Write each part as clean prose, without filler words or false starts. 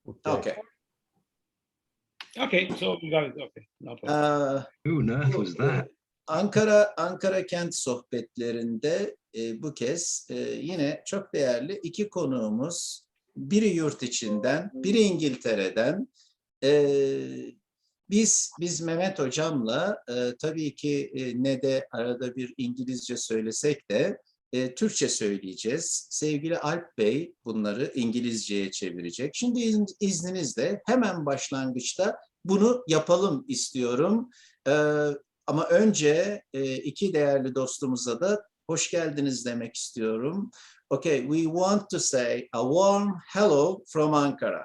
Okay. Okay, so we got it. Okay, no problem. Who on earth was that? Ankara kent sohbetlerinde bu kez yine çok değerli iki konuğumuz, biri yurt içinden, biri İngiltere'den. Biz Mehmet Hocam'la tabii ki ne de arada bir İngilizce söylesek de Türkçe söyleyeceğiz. Sevgili Alp Bey bunları İngilizceye çevirecek. Şimdi izninizle hemen başlangıçta bunu yapalım istiyorum. Ama önce iki değerli dostumuza da hoş geldiniz demek istiyorum. Okay, we want to say a warm hello from Ankara.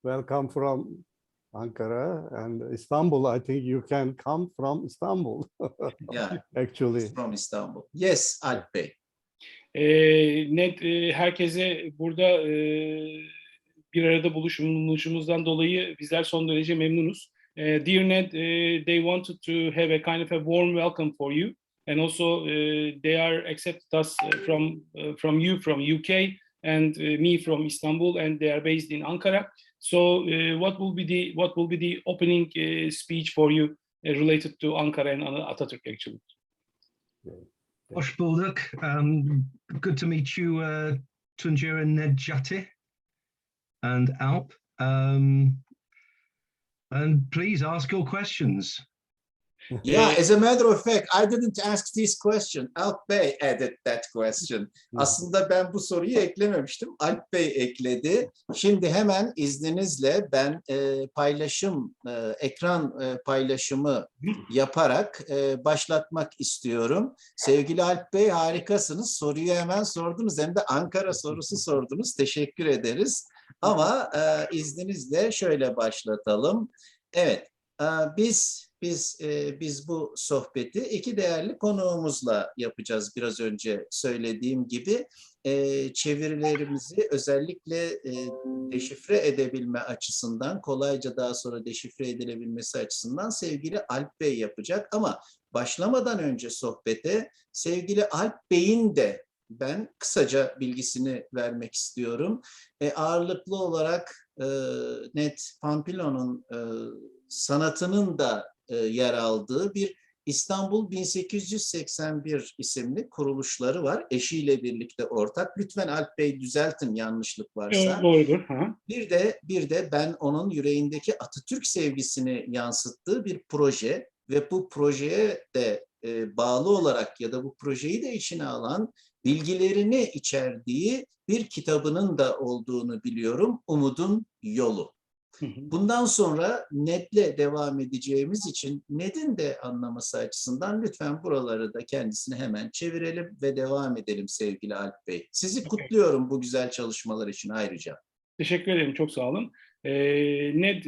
Welcome from Ankara and Istanbul. I think you can come from Istanbul. Yeah, actually. from Istanbul. Yes, Alp Bey. Ned, herkese burada bir arada buluşumuzdan dolayı bizler son derece memnunuz. Dear Ned, they wanted to have a kind of a warm welcome for you, and also they are accepted us from you from UK and me from Istanbul, and they are based in Ankara. So, what will be the opening speech for you related to Ankara and Atatürk actually? Hoş bulduk. Good to meet you, Tuncer and Necati and Alp. And please ask your questions. Yeah, as a matter of fact, I didn't ask this question. Alp Bey added that question. Aslında ben bu soruyu eklememiştim. Alp Bey ekledi. Şimdi hemen izninizle ben ekran paylaşımı yaparak başlatmak istiyorum. Sevgili Alp Bey harikasınız. Soruyu hemen sordunuz. Hem de Ankara sorusu sordunuz. Teşekkür ederiz. Ama izninizle şöyle başlatalım. Evet, biz bu sohbeti iki değerli konuğumuzla yapacağız. Biraz önce söylediğim gibi çevirilerimizi özellikle deşifre edebilme açısından, kolayca daha sonra deşifre edilebilmesi açısından sevgili Alp Bey yapacak. Ama başlamadan önce sohbete sevgili Alp Bey'in de ben kısaca bilgisini vermek istiyorum. Ağırlıklı olarak Ned Pamphilon'un sanatının da yer aldığı bir İstanbul 1881 isimli kuruluşları var. Eşiyle birlikte ortak. Lütfen Alp Bey düzeltin yanlışlık varsa. Doğrudur. Bir de ben onun yüreğindeki Atatürk sevgisini yansıttığı bir proje ve bu projeye de bağlı olarak ya da bu projeyi de içine alan bilgilerini içerdiği bir kitabının da olduğunu biliyorum. Umudun Yolu. Bundan sonra Ned'le devam edeceğimiz için Ned'in de anlaması açısından lütfen buraları da kendisine hemen çevirelim ve devam edelim sevgili Alp Bey. Sizi kutluyorum bu güzel çalışmalar için ayrıca. Teşekkür ederim, çok sağ olun. Ned,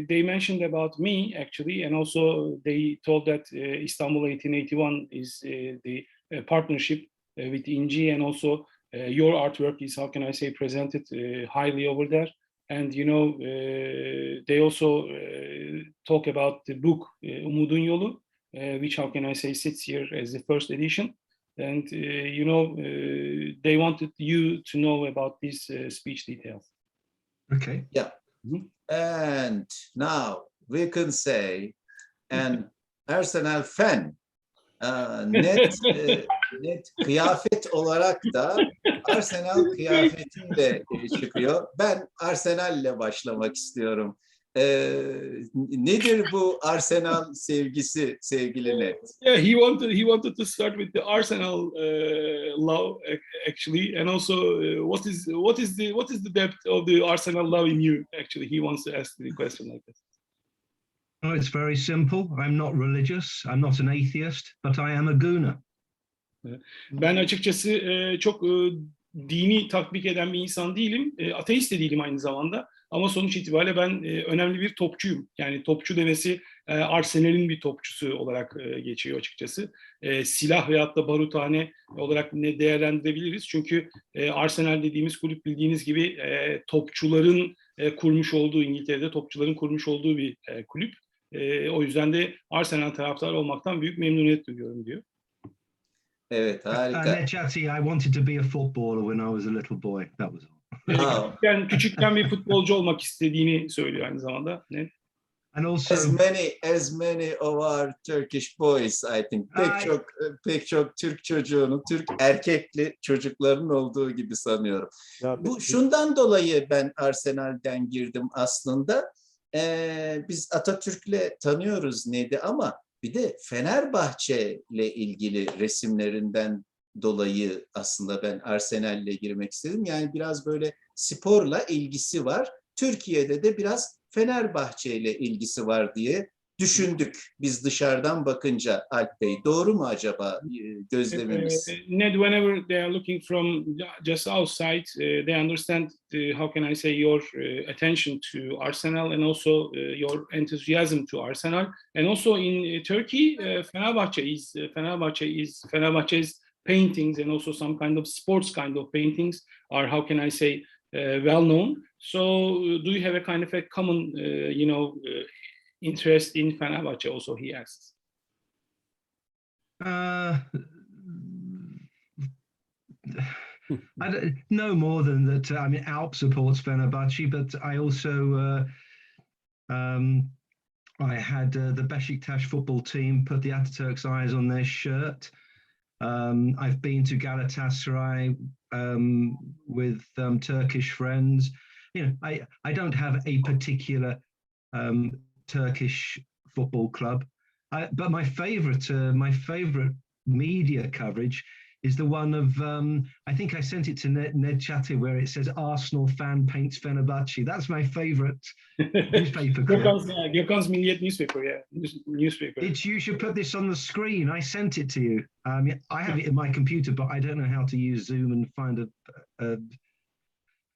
they mentioned about me actually, and also they told that Istanbul 1881 is the partnership with İnci, and also your artwork is, how can I say, presented highly over there. And you know, they also talk about the book Umudun Yolu, which, how can I say, sits here as the first edition. And you know, they wanted you to know about these speech details. Okay. Yeah. And now we can say an Arsenal fan. Net kıyafet olarak da Arsenal kıyafetiyle çıkıyor. Ben Arsenal'le başlamak istiyorum. Nedir bu Arsenal sevgisi sevgili Ned? Yeah, he wanted to start with the Arsenal love actually, and also what is the depth of the Arsenal love in you? Actually, he wants to ask the question like this. Oh, it's very simple. I'm not religious. I'm not an atheist, but I am a gooner. Ben açıkçası çok dini tatbik eden bir insan değilim. Ateist de değilim aynı zamanda. Ama sonuç itibariyle ben önemli bir topçuyum. Yani topçu demesi Arsenal'in bir topçusu olarak geçiyor açıkçası. Silah veyahut da baruthane olarak ne değerlendirebiliriz. Çünkü Arsenal dediğimiz kulüp bildiğiniz gibi topçuların kurmuş olduğu, İngiltere'de topçuların kurmuş olduğu bir kulüp. O yüzden de Arsenal taraftarı olmaktan büyük memnuniyet duyuyorum diyor. Evet, harika. Necati, I wanted to be a footballer when I was a little boy. That was all. Wow. Küçükken bir futbolcu olmak istediğini söylüyor aynı zamanda. Ne? And also, As many of our Turkish boys, I think. Pek çok Türk çocuğunun, Türk erkekli çocukların olduğu gibi sanıyorum. Ya, Bu şundan dolayı ben Arsenal'den girdim aslında. Biz Atatürk'le tanıyoruz Ned'i ama bir de Fenerbahçe ile ilgili resimlerinden dolayı aslında ben Arsenal'le girmek istedim. Yani biraz böyle sporla ilgisi var. Türkiye'de de biraz Fenerbahçe ile ilgisi var diye düşündük biz dışarıdan bakınca Alp Bey. Doğru mu acaba gözlemimiz? Ned, whenever they are looking from just outside, they understand, how can I say, your attention to Arsenal and also your enthusiasm to Arsenal. And also in Turkey, Fenerbahçe's paintings and also some kind of sports kind of paintings are, how can I say, well known. So do you have a kind of a common, interest in Fenerbahçe also, he asks. I don't know more than that. I mean, Alp supports Fenerbahçe, but I also I had the Beşiktaş football team put the Atatürk's eyes on their shirt. I've been to Galatasaray with Turkish friends. You know, I don't have a particular Turkish football club, but my favorite media coverage is the one of I think I sent it to Ned Chatty where it says Arsenal fan paints Fenerbahçe. That's my favorite newspaper clip. Gökhan's Milliyet newspaper, yeah, newspaper. You should put this on the screen. I sent it to you. I have it in my computer, but I don't know how to use Zoom and find a.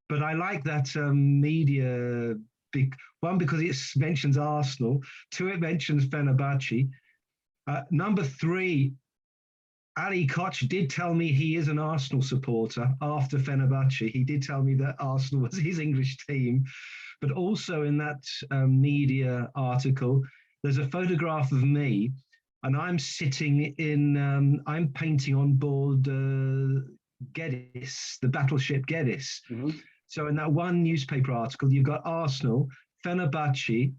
But I like that media. One, because it mentions Arsenal. Two, it mentions Fenerbahçe. Number three, Ali Koç did tell me he is an Arsenal supporter after Fenerbahçe. He did tell me that Arsenal was his English team. But also in that media article, there's a photograph of me, and I'm sitting in, I'm painting on board Geddes, the battleship Geddes. Mm-hmm. So in that one newspaper article, you've got Arsenal, Fenerbahçe,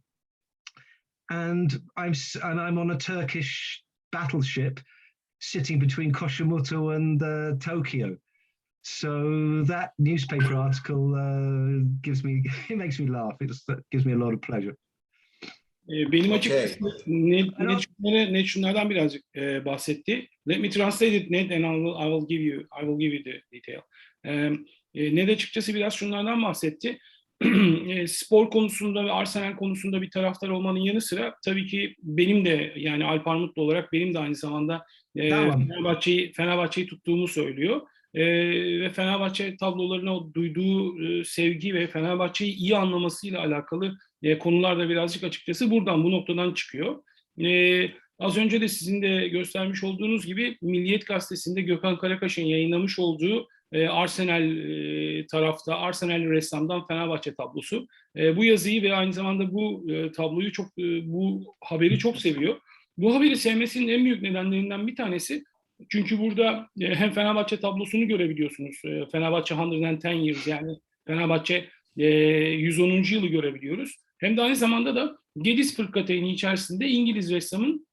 and I'm on a Turkish battleship sitting between Koşumatu and Tokyo. So that newspaper article it makes me laugh. It gives me a lot of pleasure. Benim açıkçası Ned şunlardan birazcık bahsetti. Let me translate it, Ned, and I will give you the detail. Ned açıkçası biraz şunlardan bahsetti. Spor konusunda ve Arsenal konusunda bir taraftar olmanın yanı sıra tabii ki benim de, yani Alp Armutlu olarak benim de aynı zamanda Fenerbahçe'yi tuttuğumu söylüyor. Ve Fenerbahçe tablolarına duyduğu sevgi ve Fenerbahçe'yi iyi anlamasıyla alakalı konular da birazcık açıkçası bu noktadan çıkıyor. Az önce de sizin de göstermiş olduğunuz gibi Milliyet Gazetesi'nde Gökhan Karakaş'ın yayınlamış olduğu Arsenal ressamdan Fenerbahçe tablosu. Bu yazıyı ve aynı zamanda bu tabloyu bu haberi çok seviyor. Bu haberi sevmesinin en büyük nedenlerinden bir tanesi, çünkü burada hem Fenerbahçe tablosunu görebiliyorsunuz. Fenerbahçe 110 years, yani Fenerbahçe 110. yılı görebiliyoruz. Hem de aynı zamanda da Geddes fırkateyni içerisinde İngiliz ressamın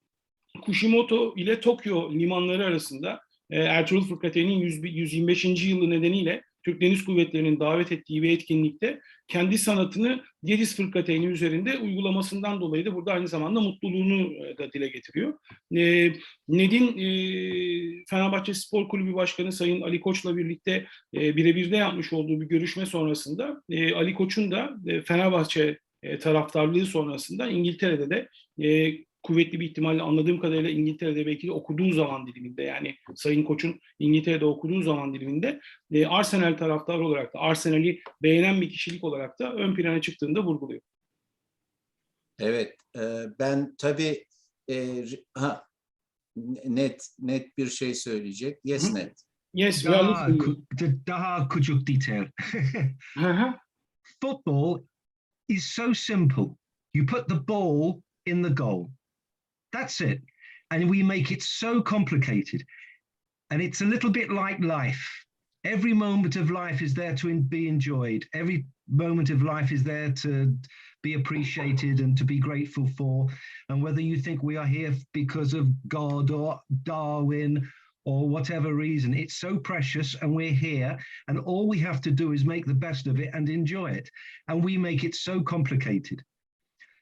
Kushimoto ile Tokyo limanları arasında Ertuğrul Fırkateyn'in 125. yılı nedeniyle Türk Deniz Kuvvetleri'nin davet ettiği bir etkinlikte kendi sanatını Geddes Fırkateyni üzerinde uygulamasından dolayı da burada aynı zamanda mutluluğunu da dile getiriyor. Ned'in Fenerbahçe Spor Kulübü Başkanı Sayın Ali Koç'la birlikte birebir de yapmış olduğu bir görüşme sonrasında Ali Koç'un da Fenerbahçe taraftarlığı sonrasında İngiltere'de de kuvvetli bir ihtimalle, anladığım kadarıyla İngiltere'de belki de okuduğu zaman diliminde, yani Sayın Koç'un İngiltere'de okuduğu zaman diliminde Arsenal taraftarı olarak da, Arsenal'i beğenen bir kişilik olarak da ön plana çıktığında vurguluyor. Evet, ben tabii net bir şey söyleyecek. Yes, Ned. Yes, daha küçük detail. Football is so simple. You put the ball in the goal. That's it. And we make it so complicated. And it's a little bit like life. every moment of life is there to be enjoyed. Every moment of life is there to be appreciated and to be grateful for. And whether you think we are here because of God or Darwin or whatever reason, it's so precious and we're here, and all we have to do is make the best of it and enjoy it. And we make it so complicated.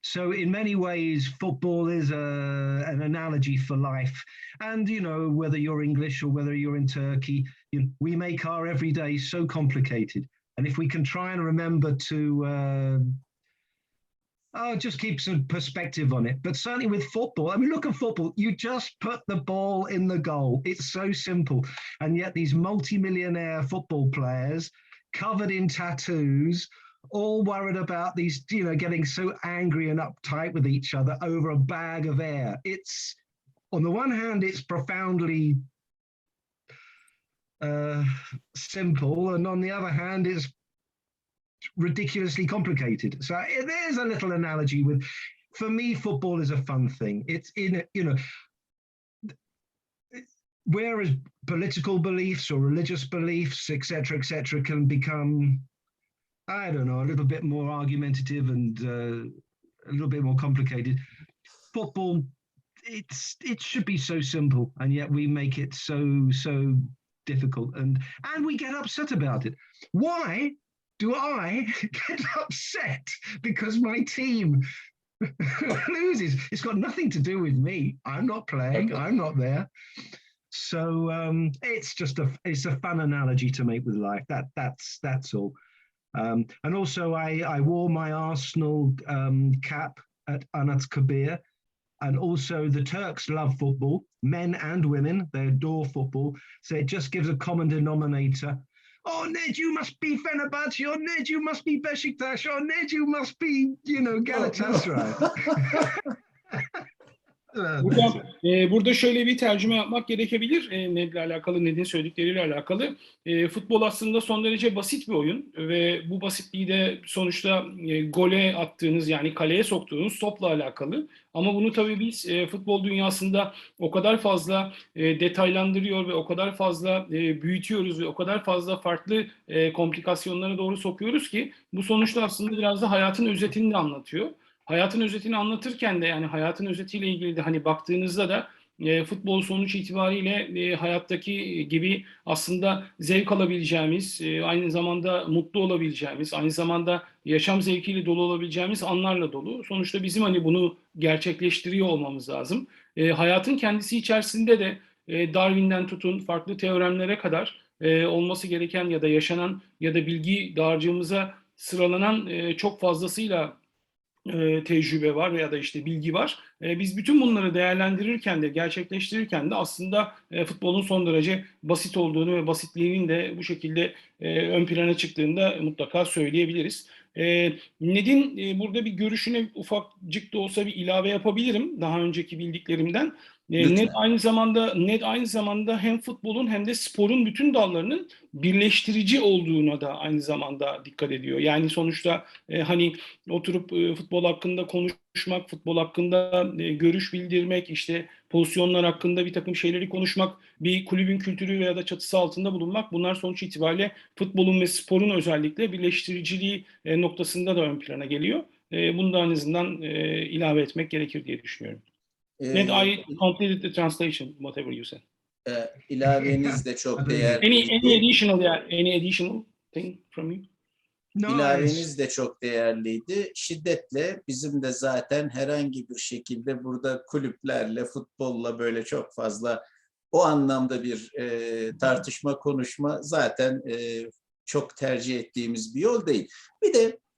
So in many ways, football is an analogy for life. And, you know, whether you're English or whether you're in Turkey, we make our everyday so complicated. And if we can try and remember to just keep some perspective on it. But certainly with football, I mean, look at football. You just put the ball in the goal. It's so simple. And yet these multi-millionaire football players covered in tattoos, all worried about these, you know, getting so angry and uptight with each other over a bag of air. It's, on the one hand, it's profoundly simple, and on the other hand, it's ridiculously complicated. So there's a little analogy with, for me, football is a fun thing. It's in, you know, whereas political beliefs or religious beliefs, etc., can become, I don't know, a little bit more argumentative and a little bit more complicated. Football, it should be so simple, and yet we make it so difficult, and we get upset about it. Why do I get upset because my team loses? It's got nothing to do with me. I'm not playing. I'm not there. So it's just it's a fun analogy to make with life. That's all. And also, I wore my Arsenal cap at Anıt Kabir, and also the Turks love football, men and women. They adore football. So it just gives a common denominator. Oh, Ned, you must be Fenerbahçe. Oh, Ned, you must be Beşiktaş. Oh, Ned, you must be, you know, Galatasaray. Burada şöyle bir tercüme yapmak gerekebilir. Ned'le alakalı, Ned'in söyledikleriyle alakalı. Futbol aslında son derece basit bir oyun ve bu basitliği de sonuçta gole attığınız, yani kaleye soktuğunuz topla alakalı. Ama bunu tabii biz futbol dünyasında o kadar fazla detaylandırıyor ve o kadar fazla büyütüyoruz ve o kadar fazla farklı komplikasyonlara doğru sokuyoruz ki bu sonuçta aslında biraz da hayatın özetini de anlatıyor. Hayatın özetini anlatırken de, yani hayatın özetiyle ilgili de hani baktığınızda da futbol sonuç itibariyle hayattaki gibi aslında zevk alabileceğimiz, aynı zamanda mutlu olabileceğimiz, aynı zamanda yaşam zevkiyle dolu olabileceğimiz anlarla dolu. Sonuçta bizim hani bunu gerçekleştiriyor olmamız lazım. Hayatın kendisi içerisinde de Darwin'den tutun farklı teoremlere kadar olması gereken ya da yaşanan ya da bilgi dağarcığımıza sıralanan çok fazlasıyla tecrübe var veya da işte bilgi var. Biz bütün bunları değerlendirirken de, gerçekleştirirken de aslında futbolun son derece basit olduğunu ve basitliğinin de bu şekilde ön plana çıktığında mutlaka söyleyebiliriz. Ned'in burada bir görüşüne ufakcık da olsa bir ilave yapabilirim daha önceki bildiklerimden. Ned aynı zamanda hem futbolun hem de sporun bütün dallarının birleştirici olduğuna da aynı zamanda dikkat ediyor. Yani sonuçta hani oturup futbol hakkında konuşmak, futbol hakkında görüş bildirmek, işte pozisyonlar hakkında bir takım şeyleri konuşmak, bir kulübün kültürü veya da çatısı altında bulunmak, bunlar sonuç itibariyle futbolun ve sporun özellikle birleştiriciliği noktasında da ön plana geliyor. Bunu da en azından ilave etmek gerekir diye düşünüyorum. Ned, I completed the translation, whatever you said. İlaveniz de çok değerliydi. Any additional thing from you? İlaveniz de çok değerliydi. Şiddetle bizim de zaten herhangi bir şekilde burada kulüplerle, futbolla böyle çok fazla o anlamda bir tartışma, konuşma zaten çok tercih ettiğimiz bir yol değil.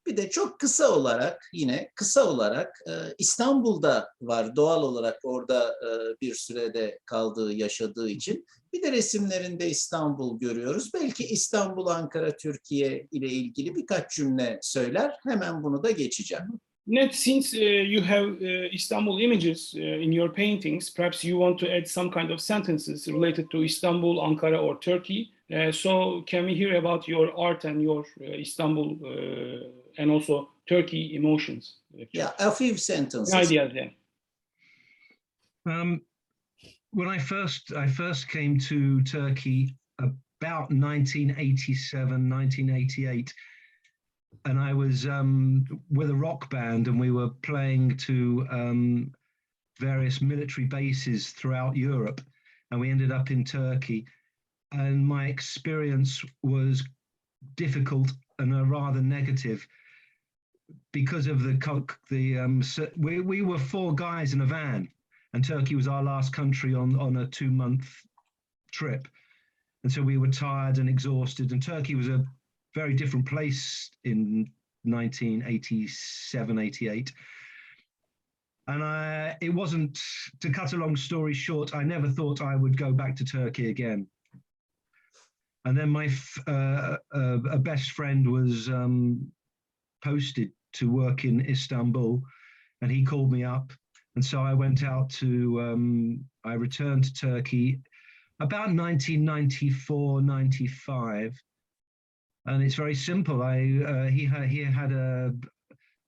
Bir de çok kısa olarak İstanbul'da var, doğal olarak orada bir sürede kaldığı, yaşadığı için. Bir de resimlerinde İstanbul görüyoruz. Belki İstanbul, Ankara, Türkiye ile ilgili birkaç cümle söyler. Hemen bunu da geçeceğim. Ned, since you have Istanbul images in your paintings, perhaps you want to add some kind of sentences related to Istanbul, Ankara or Turkey. So can we hear about your art and your Istanbul and also Turkey emotions? Yeah, a few sentences. Ideas, yeah. When I first came to Turkey about 1987, 1988. And I was with a rock band, and we were playing to various military bases throughout Europe. And we ended up in Turkey. And my experience was difficult and rather negative because of we were 4 guys in a van, and Turkey was our last country on a 2-month trip. And so we were tired and exhausted, and Turkey was a very different place in 1987, 88. And it wasn't, to cut a long story short, I never thought I would go back to Turkey again. And then my a best friend was posted to work in Istanbul, and he called me up. And so I went out I returned to Turkey about 1994, 95. And it's very simple. He had an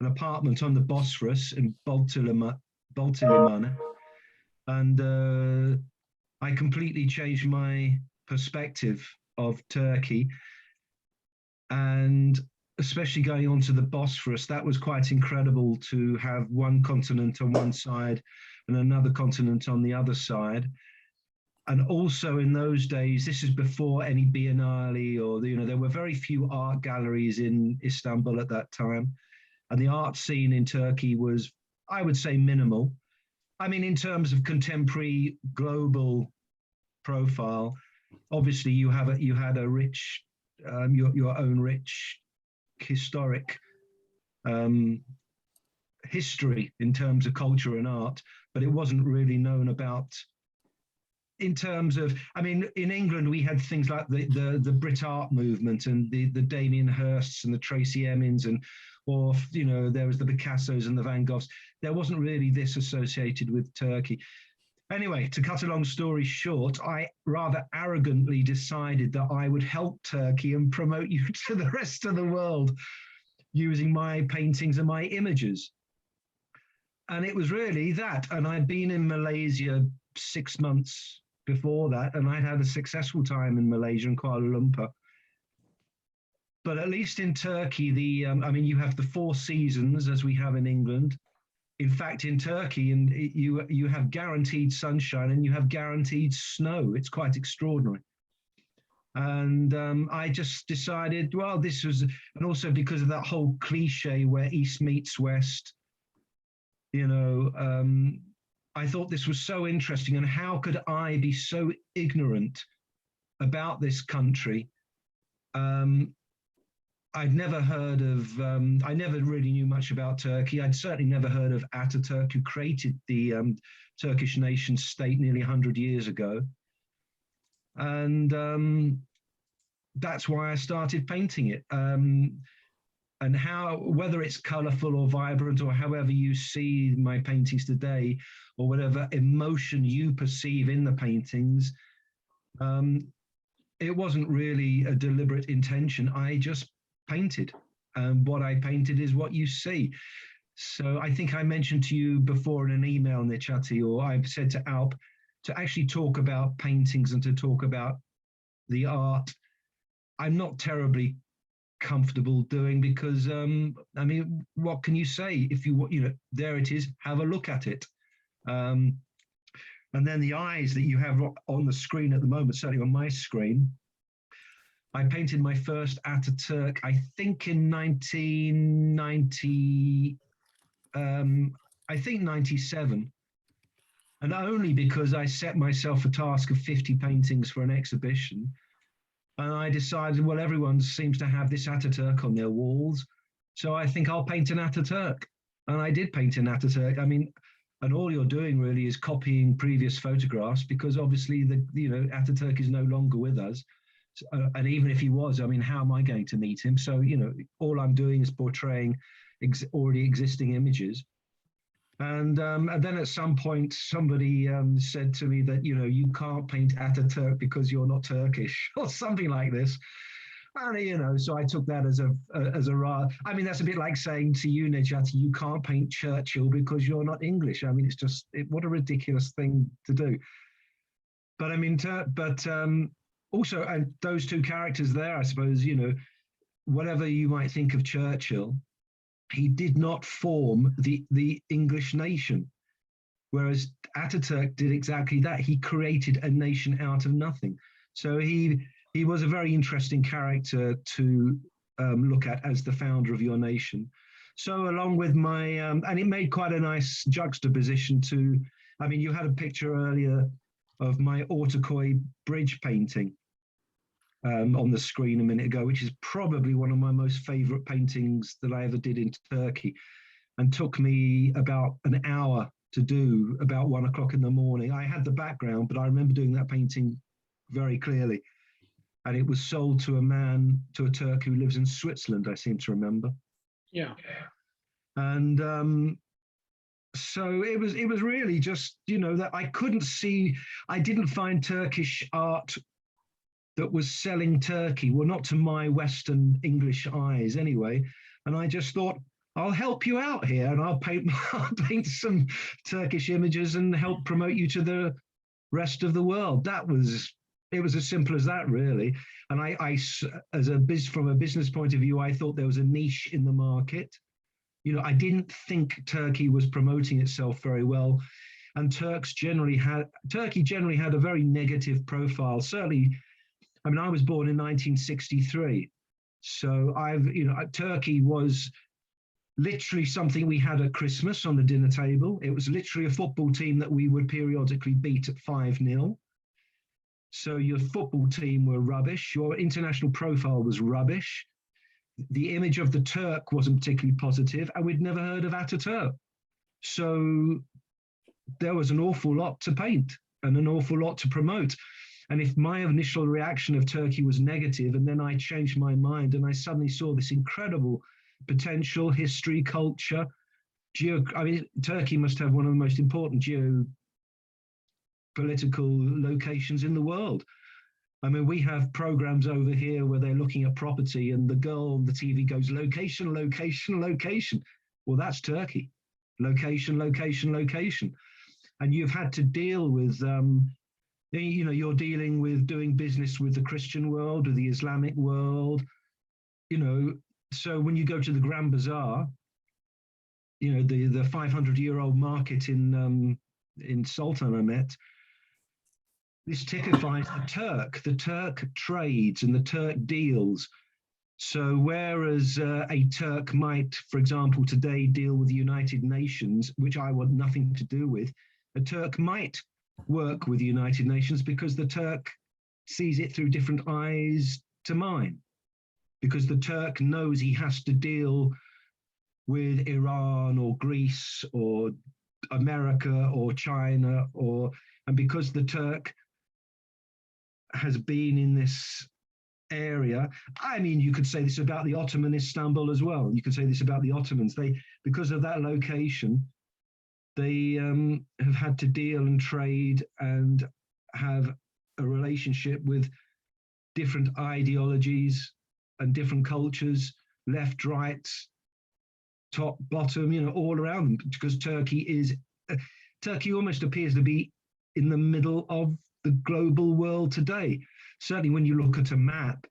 apartment on the Bosphorus in Baltiliman, and I completely changed my perspective of Turkey, and especially going onto the Bosphorus, that was quite incredible to have one continent on one side and another continent on the other side. And also in those days, this is before any Biennale, or there were very few art galleries in Istanbul at that time, and the art scene in Turkey was, I would say, minimal. I mean, in terms of contemporary global profile, obviously you had a rich, your own rich historic history in terms of culture and art, but it wasn't really known about. In terms of, I mean, in England we had things like the Brit art movement and the Damien Hirsts and the Tracy Emins, or there was the Picassos and the Van Goghs. There wasn't really this associated with Turkey. Anyway, to cut a long story short, I rather arrogantly decided that I would help Turkey and promote you to the rest of the world using my paintings and my images. And it was really that. And I'd been in Malaysia 6 months before that, and I'd had a successful time in Malaysia and Kuala Lumpur. But at least in Turkey, you have the 4 seasons as we have in England. In fact, in Turkey, and you have guaranteed sunshine and you have guaranteed snow. It's quite extraordinary. And I just decided, well, this was, and also because of that whole cliche where East meets West, I thought this was so interesting. And how could I be so ignorant about this country? I'd never heard of, I never really knew much about Turkey. I'd certainly never heard of Atatürk, who created the Turkish nation state nearly 100 years ago. And that's why I started painting it. And whether it's colorful or vibrant, or however you see my paintings today, or whatever emotion you perceive in the paintings, it wasn't really a deliberate intention. I just painted, and what I painted is what you see. So I think I mentioned to you before in an email, Nechati, or I've said to Alp, to actually talk about paintings and to talk about the art, I'm not terribly comfortable doing, because I mean, what can you say? If there it is, have a look at it. And then the eyes that you have on the screen at the moment, certainly on my screen, I painted my first Atatürk, I think in 1990, I think 97. And only because I set myself a task of 50 paintings for an exhibition. And I decided, well, everyone seems to have this Atatürk on their walls, so I think I'll paint an Atatürk. And I did paint an Atatürk. I mean, and all you're doing really is copying previous photographs, because obviously Atatürk is no longer with us. And even if he was, I mean, how am I going to meet him? So, all I'm doing is portraying already existing images. And then at some point, somebody said to me that, you can't paint Atatürk because you're not Turkish, or something like this. And, so I took that as a I mean, that's a bit like saying to you, Nejati, you can't paint Churchill because you're not English. I mean, it's just, what a ridiculous thing to do. But I mean, also, and those two characters there, I suppose, you know, whatever you might think of Churchill, he did not form the English nation, whereas Atatürk did exactly that. He created a nation out of nothing. So he was a very interesting character to look at as the founder of your nation. So along with my, and it made quite a nice juxtaposition to, I mean, you had a picture earlier of my Ortaköy bridge painting on the screen a minute ago, which is probably one of my most favorite paintings that I ever did in Turkey, and took me about an hour to do, about 1 o'clock in the morning. I had the background, but I remember doing that painting very clearly. And it was sold to a man, to a Turk who lives in Switzerland, I seem to remember. Yeah. And so it was really just, you know, that I didn't find Turkish art that was selling Turkey, well, not to my Western English eyes anyway. And I just thought, I'll help you out here, and I'll paint some Turkish images and help promote you to the rest of the world. It was as simple as that, really. And from a business point of view, I thought there was a niche in the market. You know, I didn't think Turkey was promoting itself very well, and Turkey generally had a very negative profile. Certainly, I mean, I was born in 1963, so Turkey was literally something we had at Christmas on the dinner table. It was literally a football team that we would periodically beat at 5-0. So your football team were rubbish. Your international profile was rubbish. The image of the Turk wasn't particularly positive, and we'd never heard of Atatürk. So there was an awful lot to paint and an awful lot to promote. And if my initial reaction of Turkey was negative, and then I changed my mind and I suddenly saw this incredible potential, history, culture, Turkey must have one of the most important geopolitical locations in the world. I mean, we have programs over here where they're looking at property and the girl on the TV goes, location, location, location. Well, that's Turkey. Location, location, location. And you've had to deal with, you know, you're dealing with doing business with the Christian world or the Islamic world, you know. So when you go to the Grand Bazaar, you know, the 500-year-old market in Sultanahmet, this typifies the Turk. The Turk trades and the Turk deals. So whereas a Turk might, for example, today deal with the United Nations, which I want nothing to do with, a Turk might work with the United Nations because the Turk sees it through different eyes to mine. Because the Turk knows he has to deal with Iran or Greece or America or China, and because the Turk has been in this area, I mean, you could say this about the Ottoman Istanbul as well. You could say this about the Ottomans. Because of that location, they have had to deal and trade and have a relationship with different ideologies and different cultures, left, right, top, bottom, you know, all around them, because Turkey almost appears to be in the middle of the global world today. Certainly when you look at a map,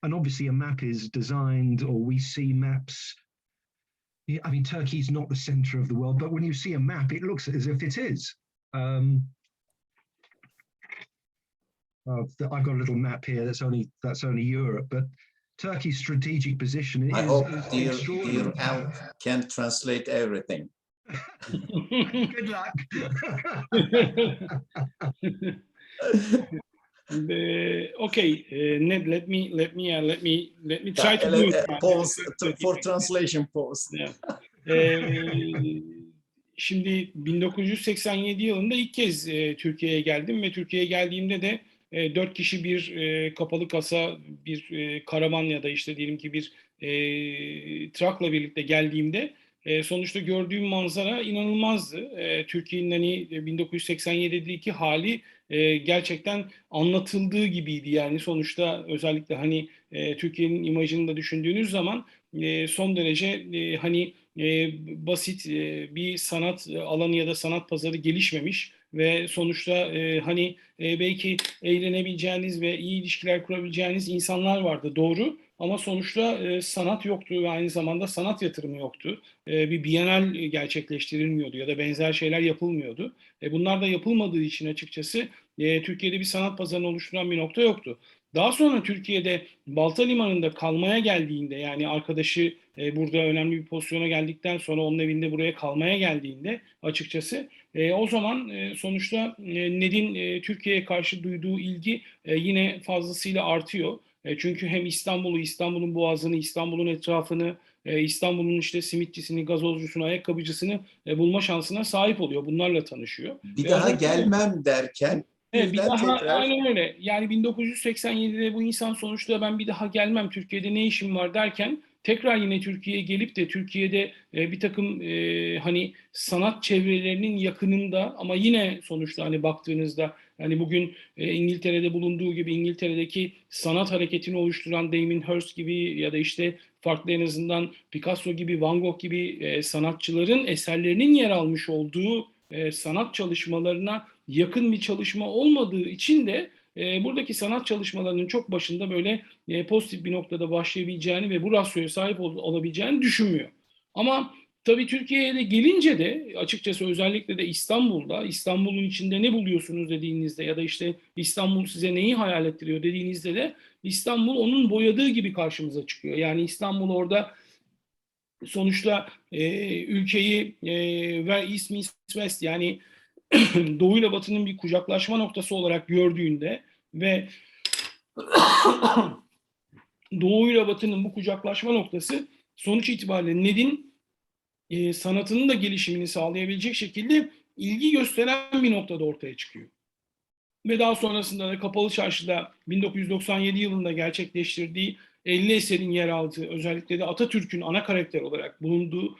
and obviously a map is designed, or we see maps, I mean, Turkey is not the center of the world, but when you see a map, it looks as if it is. I've got a little map here that's only Europe, but Turkey's strategic position is. I hope dear Alp can translate everything. Good luck. Okay, Ned, let me try to do it. Pause for translation pause. Şimdi 1987 yılında ilk kez Türkiye'ye geldim ve Türkiye'ye geldiğimde de 4 kişi bir kapalı kasa, bir karavan ya da işte diyelim ki bir trakla birlikte geldiğimde sonuçta gördüğüm manzara inanılmazdı. Türkiye'nin hani 1987'deki hali gerçekten anlatıldığı gibiydi. Yani sonuçta özellikle hani Türkiye'nin imajını da düşündüğünüz zaman son derece hani basit bir sanat alanı ya da sanat pazarı gelişmemiş ve sonuçta hani belki eğlenebileceğiniz ve iyi ilişkiler kurabileceğiniz insanlar vardı, doğru. Ama sonuçta sanat yoktu ve aynı zamanda sanat yatırımı yoktu. Bir bienal gerçekleştirilmiyordu ya da benzer şeyler yapılmıyordu. Bunlar da yapılmadığı için açıkçası Türkiye'de bir sanat pazarını oluşturan bir nokta yoktu. Daha sonra Türkiye'de Balta Limanı'nda kalmaya geldiğinde, yani arkadaşı burada önemli bir pozisyona geldikten sonra onun evinde buraya kalmaya geldiğinde açıkçası o zaman sonuçta Ned'in Türkiye'ye karşı duyduğu ilgi yine fazlasıyla artıyor. Çünkü hem İstanbul'u, İstanbul'un boğazını, İstanbul'un etrafını, İstanbul'un işte simitçisini, gazozcusunu, ayakkabıcısını bulma şansına sahip oluyor. Bunlarla tanışıyor. Bir Ve daha özellikle gelmem derken evet, bir birden daha tekrar aynen öyle. Yani 1987'de bu insan sonuçta ben bir daha gelmem, Türkiye'de ne işim var derken tekrar yine Türkiye'ye gelip de Türkiye'de bir takım hani sanat çevrelerinin yakınında ama yine sonuçta hani baktığınızda hani bugün İngiltere'de bulunduğu gibi İngiltere'deki sanat hareketini oluşturan Damien Hirst gibi ya da işte farklı, en azından Picasso gibi, Van Gogh gibi sanatçıların eserlerinin yer almış olduğu sanat çalışmalarına yakın bir çalışma olmadığı için de buradaki sanat çalışmalarının çok başında böyle pozitif bir noktada başlayabileceğini ve bu rasyoya sahip olabileceğini düşünmüyor. Ama tabii Türkiye'ye de gelince de açıkçası özellikle de İstanbul'da, İstanbul'un içinde ne buluyorsunuz dediğinizde ya da işte İstanbul size neyi hayal ettiriyor dediğinizde de İstanbul onun boyadığı gibi karşımıza çıkıyor. Yani İstanbul orada sonuçta ülkeyi ve East meets West, yani Doğu ile Batı'nın bir kucaklaşma noktası olarak gördüğünde ve Doğu ile Batı'nın bu kucaklaşma noktası sonuç itibariyle Ned'in sanatının da gelişimini sağlayabilecek şekilde ilgi gösteren bir noktada ortaya çıkıyor. Ve daha sonrasında da Kapalı Çarşı'da 1997 yılında gerçekleştirdiği 50 eserin yer aldığı, özellikle de Atatürk'ün ana karakter olarak bulunduğu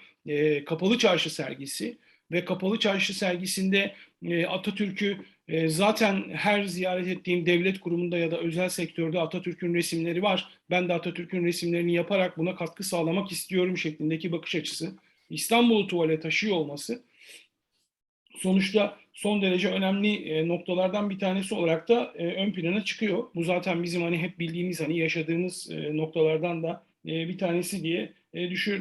Kapalı Çarşı sergisi ve Kapalı Çarşı sergisinde Atatürk'ü zaten her ziyaret ettiğim devlet kurumunda ya da özel sektörde Atatürk'ün resimleri var. Ben de Atatürk'ün resimlerini yaparak buna katkı sağlamak istiyorum şeklindeki bakış açısı, İstanbul'u tuvale taşıyor olması sonuçta son derece önemli noktalardan bir tanesi olarak da ön plana çıkıyor. Bu zaten bizim hani hep bildiğimiz, hani yaşadığımız noktalardan da bir tanesi diye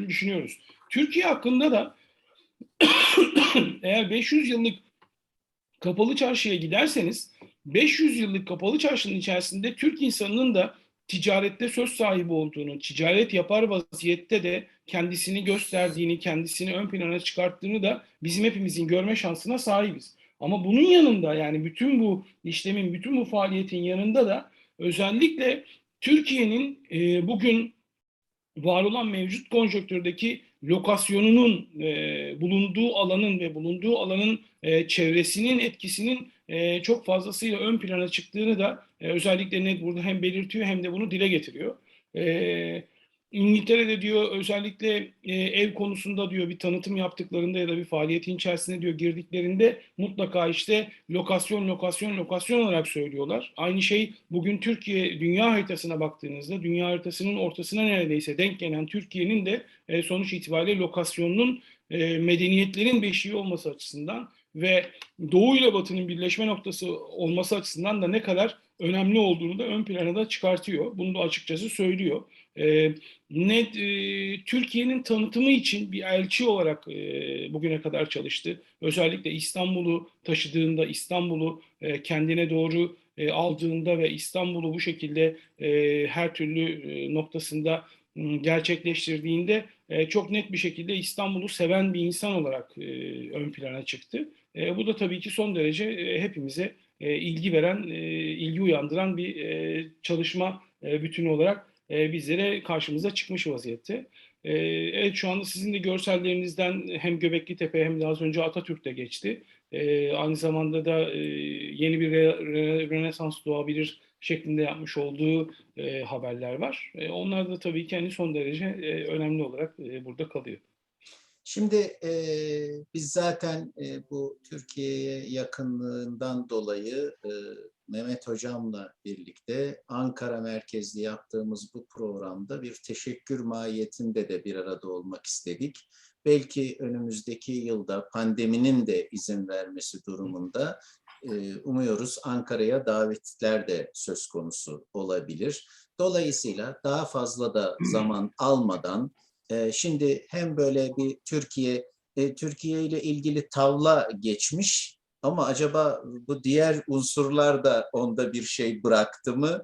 düşünüyoruz. Türkiye hakkında da eğer 500 yıllık Kapalı Çarşı'ya giderseniz 500 yıllık Kapalı Çarşı'nın içerisinde Türk insanının da ticarette söz sahibi olduğunu, ticaret yapar vaziyette de kendisini gösterdiğini, kendisini ön plana çıkarttığını da bizim hepimizin görme şansına sahibiz. Ama bunun yanında, yani bütün bu işlemin, bütün bu faaliyetin yanında da özellikle Türkiye'nin bugün var olan mevcut konjonktürdeki lokasyonunun bulunduğu alanın ve bulunduğu alanın çevresinin etkisinin çok fazlasıyla ön plana çıktığını da özellikle Ned burada hem belirtiyor hem de bunu dile getiriyor. İngiltere'de diyor özellikle ev konusunda diyor bir tanıtım yaptıklarında ya da bir faaliyetin içerisine diyor girdiklerinde mutlaka işte lokasyon olarak söylüyorlar. Aynı şey bugün Türkiye dünya haritasına baktığınızda dünya haritasının ortasına neredeyse denk gelen Türkiye'nin de sonuç itibariyle lokasyonunun medeniyetlerin beşiği olması açısından ve Doğu ile Batı'nın birleşme noktası olması açısından da ne kadar önemli olduğunu da ön plana da çıkartıyor. Bunu da açıkçası söylüyor. Ned Türkiye'nin tanıtımı için bir elçi olarak bugüne kadar çalıştı. Özellikle İstanbul'u taşıdığında, İstanbul'u kendine doğru aldığında ve İstanbul'u bu şekilde her türlü noktasında gerçekleştirdiğinde çok net bir şekilde İstanbul'u seven bir insan olarak ön plana çıktı. Bu da tabii ki son derece hepimize ilgi veren, ilgi uyandıran bir çalışma bütünü olarak bizlere karşımıza çıkmış vaziyette. Evet, şu anda sizin de görsellerinizden hem Göbekli Tepe hem de az önce Atatürk de geçti. Aynı zamanda da yeni bir Rönesans doğabilir şeklinde yapmış olduğu haberler var. Onlar da tabii ki hani son derece önemli olarak burada kalıyor. Şimdi biz zaten bu Türkiye'ye yakınlığından dolayı Mehmet Hocam'la birlikte Ankara merkezli yaptığımız bu programda bir teşekkür mahiyetinde de bir arada olmak istedik. belki önümüzdeki yılda pandeminin de izin vermesi durumunda umuyoruz Ankara'ya davetler de söz konusu olabilir. Dolayısıyla daha fazla da zaman almadan şimdi hem böyle bir Türkiye ile ilgili tavla geçmiş ama acaba bu diğer unsurlar da onda bir şey bıraktı mı?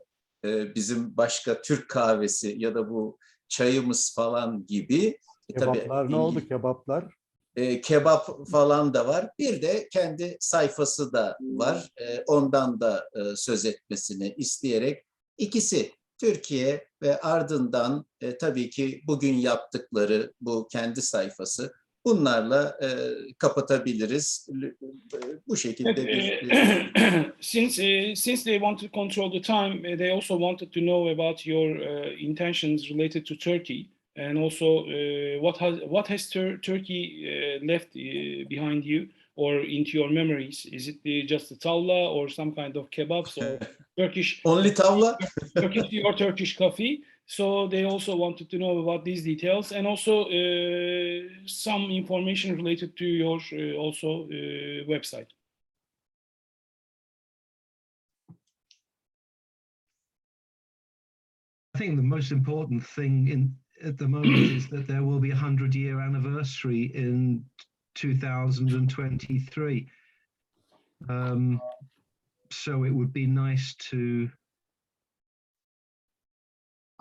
Bizim başka Türk kahvesi ya da bu çayımız falan gibi. Kebaplar ne oldu, kebaplar? Kebap falan da var. Bir de kendi sayfası da var. Ondan da söz etmesini isteyerek ikisi Türkiye ve ardından tabii ki bugün yaptıkları bu kendi sayfası. Bunlarla kapatabiliriz. Bu şekilde bir Since they want to control the time, they also wanted to know about your intentions related to Turkey, and also what has Turkey left behind you or into your memories? Is it just a tavla or some kind of kebabs or Turkish? Only tavla. Turkish or Turkish coffee. So they also wanted to know about these details, and also some information related to your also website. I think the most important thing at the moment is that there will be a 100-year anniversary in 2023. So it would be nice to.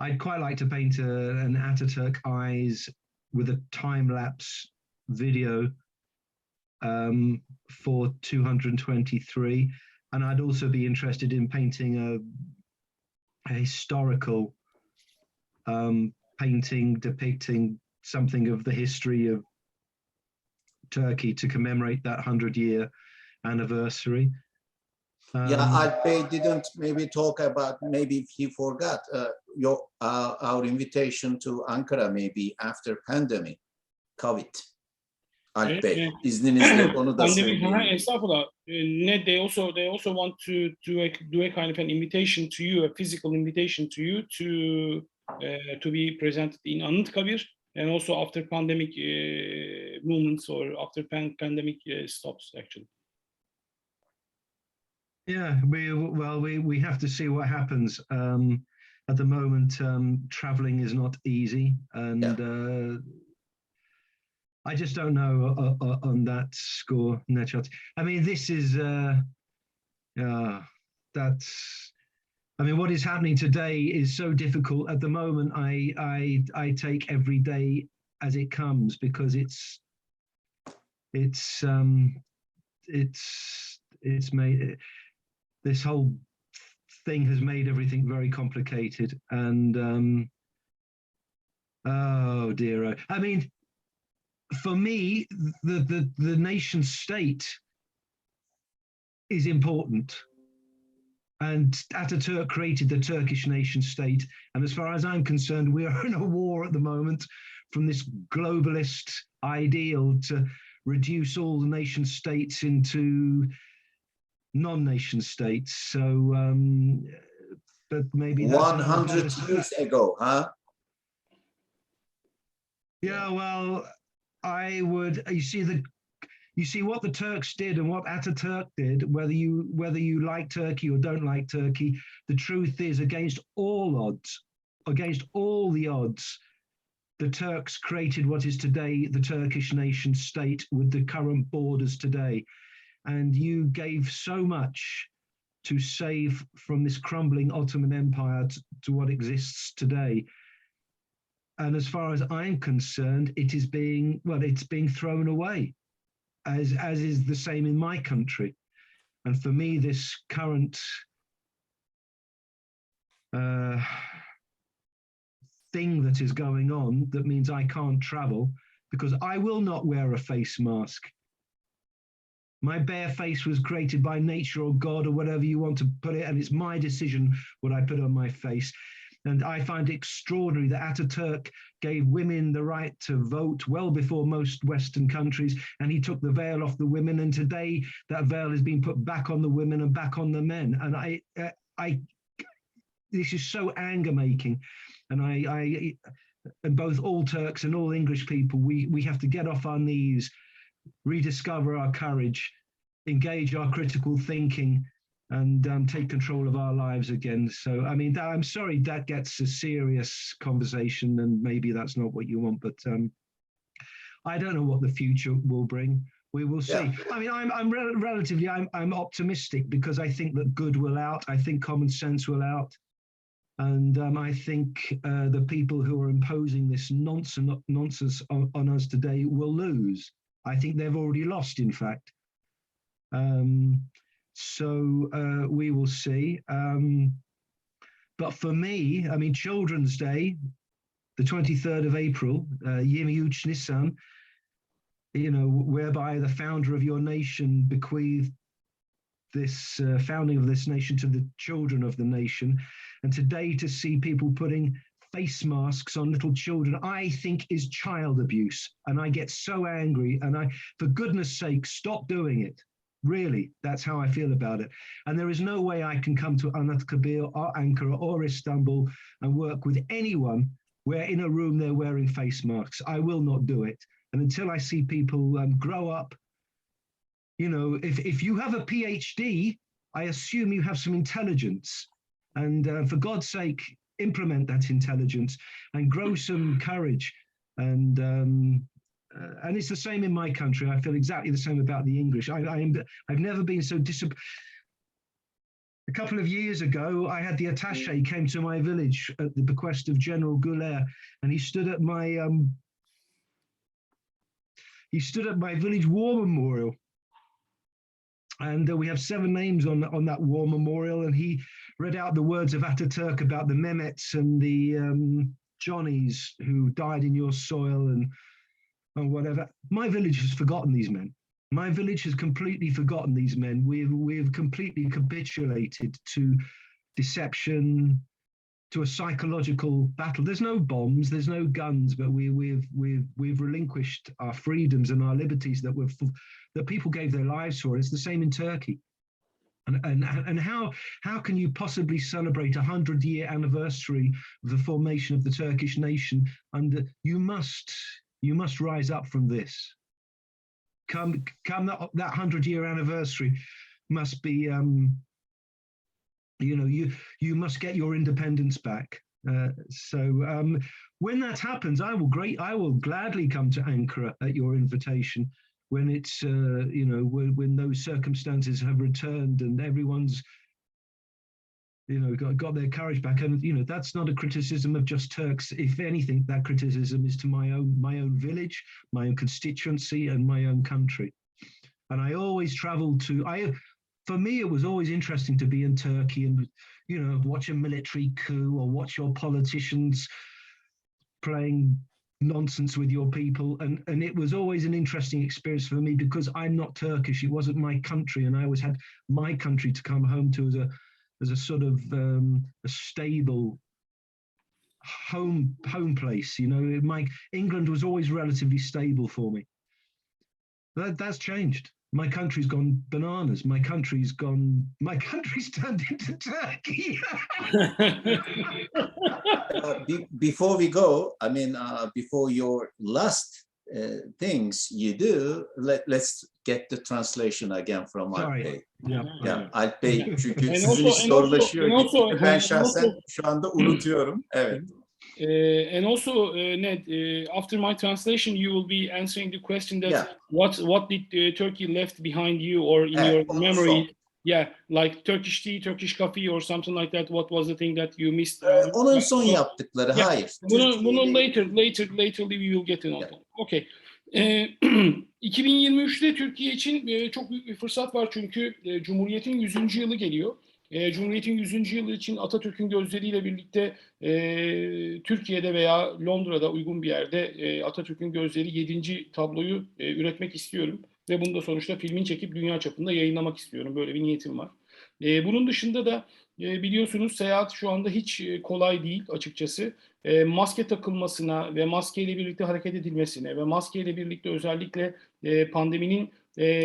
I'd quite like to paint an Atatürk eyes with a time-lapse video for 223, and I'd also be interested in painting a historical painting depicting something of the history of Turkey to commemorate that 100-year anniversary. Alp Bey didn't maybe talk about, maybe he forgot our invitation to Ankara maybe after pandemic, COVID. Alp Bey, izninizle onu da söyleyeyim. Estağfurullah. Ned, they also want to do a kind of an invitation to you, a physical invitation to you to be presented in Anıtkabir, and also after pandemic movements or after pandemic stops actually. Yeah, we have to see what happens. At the moment, traveling is not easy, and I just don't know on that score, Nedshot. I mean, this is what is happening today is so difficult. At the moment, I take every day as it comes because it's made. This whole thing has made everything very complicated, and oh dear. I mean, for me, the nation state is important, and Atatürk created the Turkish nation state. And as far as I'm concerned, we are in a war at the moment from this globalist ideal to reduce all the nation states into non-nation states. So, but maybe that's 100 years ago, huh? Yeah, well, I would. You see what the Turks did and what Atatürk did. Whether you like Turkey or don't like Turkey, the truth is, against all odds, against all the odds, the Turks created what is today the Turkish nation state with the current borders today. And you gave so much to save from this crumbling Ottoman Empire to what exists today. And as far as I'm concerned, it's being thrown away, as is the same in my country. And for me, this current thing that is going on, that means I can't travel because I will not wear a face mask. My bare face was created by nature or God or whatever you want to put it, and it's my decision what I put on my face. And I find it extraordinary that Atatürk gave women the right to vote well before most Western countries, and he took the veil off the women, and today that veil has been put back on the women and back on the men. And I this is so anger-making, and and both all Turks and all English people, we have to get off our knees, rediscover our courage, engage our critical thinking, and take control of our lives again. So, I mean, I'm sorry that gets a serious conversation, and maybe that's not what you want, but I don't know what the future will bring. We will see. Yeah. I mean, I'm optimistic because I think that good will out. I think common sense will out. And I think the people who are imposing this nonsense on us today will lose. I think they've already lost, in fact. So we will see. But for me, I mean, Children's Day, the 23rd of April, 23 Nisan, you know, whereby the founder of your nation bequeathed this founding of this nation to the children of the nation. And today to see people putting face masks on little children, I think is child abuse. And I get so angry, and for goodness sake, stop doing it. Really, that's how I feel about it. And there is no way I can come to Anıtkabir or Ankara or Istanbul and work with anyone where in a room they're wearing face masks. I will not do it. And until I see people grow up, you know, if you have a PhD, I assume you have some intelligence. And for God's sake, implement that intelligence and grow some courage. And it's the same in my country. I feel exactly the same about the English. I've never been so disappointed. A couple of years ago, I had the attaché came to my village at the bequest of General Güler, and he stood at my village war memorial. And we have 7 names on that war memorial, and he read out the words of Atatürk about the Mehmets and the Johnnies who died in your soil and whatever. My village has forgotten these men. My village has completely forgotten these men. We've completely capitulated to deception, to a psychological battle. There's no bombs, there's no guns, but we've relinquished our freedoms and our liberties that people gave their lives for. It's the same in Turkey. And how can you possibly celebrate 100-year anniversary of the formation of the Turkish nation? And you must rise up from this. Come that 100-year anniversary must be, you know, you must get your independence back. So when that happens, I will gladly come to Ankara at your invitation. When it's you know, when those circumstances have returned and everyone's, you know, got their courage back. And you know, that's not a criticism of just Turks. If anything, that criticism is to my own village, my own constituency, and my own country. And I always travel for me, it was always interesting to be in Turkey and, you know, watch a military coup or watch your politicians playing nonsense with your people. And it was always an interesting experience for me because I'm not Turkish. It wasn't my country. And I always had my country to come home to as a sort of a stable home place. You know, England was always relatively stable for me. That's changed. My country's gone bananas. My country's turned into Turkey. Before we go, I mean, before your last things you do, let's get the translation again from Alp Bey. Yeah. Alp Bey, çünkü sizin iş zorlaşıyor. Ben şahsen şu anda unutuyorum. Evet. And also, Ned, after my translation, you will be answering the question that what did Turkey left behind you or in your memory? Yeah, like Turkish tea, Turkish coffee, or something like that. What was the thing that you missed? Onun son yaptıkları. Hayır. Bunu later we will get in on. Okay. 2023'te Türkiye için çok büyük bir fırsat var çünkü Cumhuriyet'in 100. yılı geliyor. Cumhuriyet'in 100. yılı için Atatürk'ün gözleriyle birlikte Türkiye'de veya Londra'da uygun bir yerde Atatürk'ün gözleri 7. tabloyu üretmek istiyorum. Ve bunu da sonuçta filmin çekip dünya çapında yayınlamak istiyorum. Böyle bir niyetim var. Bunun dışında da biliyorsunuz seyahat şu anda hiç kolay değil açıkçası. Maske takılmasına ve maskeyle birlikte hareket edilmesine ve maskeyle birlikte özellikle pandeminin